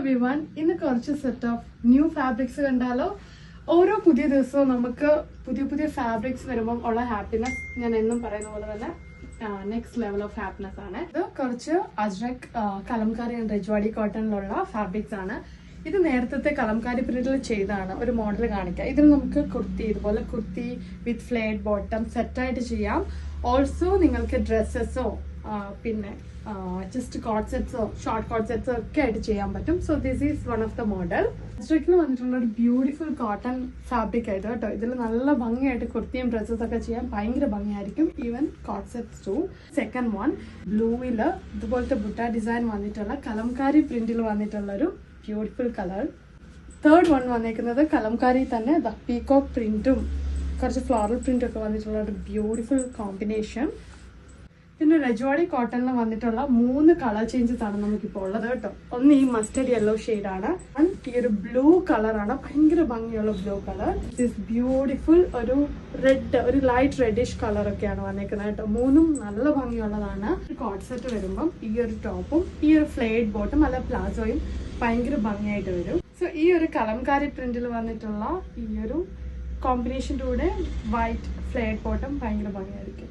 everyone. ഇന്ന് കുറച്ച് set of new fabrics കണ്ടാലോ. ഓരോ പുതിയ ദിവസവും നമുക്ക് പുതിയ ഫാബ്രിക്സ് വരുമ്പോൾ ഉള്ള ഹാപ്പിനെസ് ഞാൻ എന്നും പറയുന്ന പോലെ തന്നെ നെക്സ്റ്റ് ലെവൽ ഓഫ് ഹാപ്പിനെസ് ആണ്. ഇത് കുറച്ച് അജ്രക് കലംകാരി ആൻഡ് രജ്വാടി കോട്ടണിലുള്ള ഫാബ്രിക്സ് ആണ്. ഇത് നേരത്തെ കലംകാരി പ്രിന്റിൽ ചെയ്താണ്. ഒരു മോഡൽ കാണിക്കാം. ഇതിൽ നമുക്ക് കുർത്തി, ഇതുപോലെ കുർത്തി വിത്ത് ഫ്ലേഡ് ബോട്ടം സെറ്റായിട്ട് ചെയ്യാം. ഓൾസോ നിങ്ങൾക്ക് ഡ്രസ്സസോ പിന്നെ ജസ്റ്റ് കോട്ട് സെറ്റ്സോ ഷോർട്ട് കോട്ട് സെറ്റ്സോ ഒക്കെ ആയിട്ട് ചെയ്യാൻ പറ്റും. So this is one of the model. അജ്രക്കിന് വന്നിട്ടുള്ള ഒരു ബ്യൂട്ടിഫുൾ കോട്ടൺ ഫാബ്രിക് ആയിട്ട് കേട്ടോ. ഇതിൽ നല്ല ഭംഗിയായിട്ട് കുർത്തിയും ഡ്രസ്സസ് ഒക്കെ ചെയ്യാൻ ഭയങ്കര ഭംഗിയായിരിക്കും. Even coat sets too. Second one ബ്ലൂവില് ഇതുപോലത്തെ ബുട്ട ഡിസൈൻ വന്നിട്ടുള്ള കലംകാരി പ്രിന്റിൽ വന്നിട്ടുള്ള ഒരു ബ്യൂട്ടിഫുൾ കളർ. തേർഡ് വൺ വന്നേക്കുന്നത് കലംകാരി തന്നെ പീകോക്ക് പ്രിന്റും കുറച്ച് ഫ്ലോറൽ പ്രിന്റും ഒക്കെ വന്നിട്ടുള്ള ഒരു ബ്യൂട്ടിഫുൾ കോമ്പിനേഷൻ. പിന്നെ രജ്വാടി കോട്ടണിൽ വന്നിട്ടുള്ള 3 കളർ ചേഞ്ചസ് ആണ് നമുക്കിപ്പോൾ ഉള്ളത് കേട്ടോ. ഒന്ന് ഈ മസ്റ്റർഡ് യെല്ലോ ഷെയ്ഡാണ്. ഈ ഒരു ബ്ലൂ കളറാണ്, ഭയങ്കര ഭംഗിയുള്ള ബ്ലൂ കളർ. ദിസ് ബ്യൂട്ടിഫുൾ ഒരു റെഡ്, ഒരു ലൈറ്റ് റെഡിഷ് കളർ ഒക്കെയാണ് വന്നേക്കുന്നത് കേട്ടോ. 3ഉം നല്ല ഭംഗിയുള്ളതാണ്. കോട്ട് സെറ്റ് വരുമ്പം ഈ ഒരു ടോപ്പും ഈ ഒരു ഫ്ലേഡ് ബോട്ടും അല്ല പ്ലാസോയും ഭയങ്കര ഭംഗിയായിട്ട് വരും. സോ ഈ ഒരു കലംകാരി പ്രിന്റിൽ വന്നിട്ടുള്ള ഈ ഒരു കോമ്പിനേഷൻ്റെ കൂടെ വൈറ്റ് ഫ്ലേഡ് ബോട്ടും ഭയങ്കര ഭംഗിയായിരിക്കും.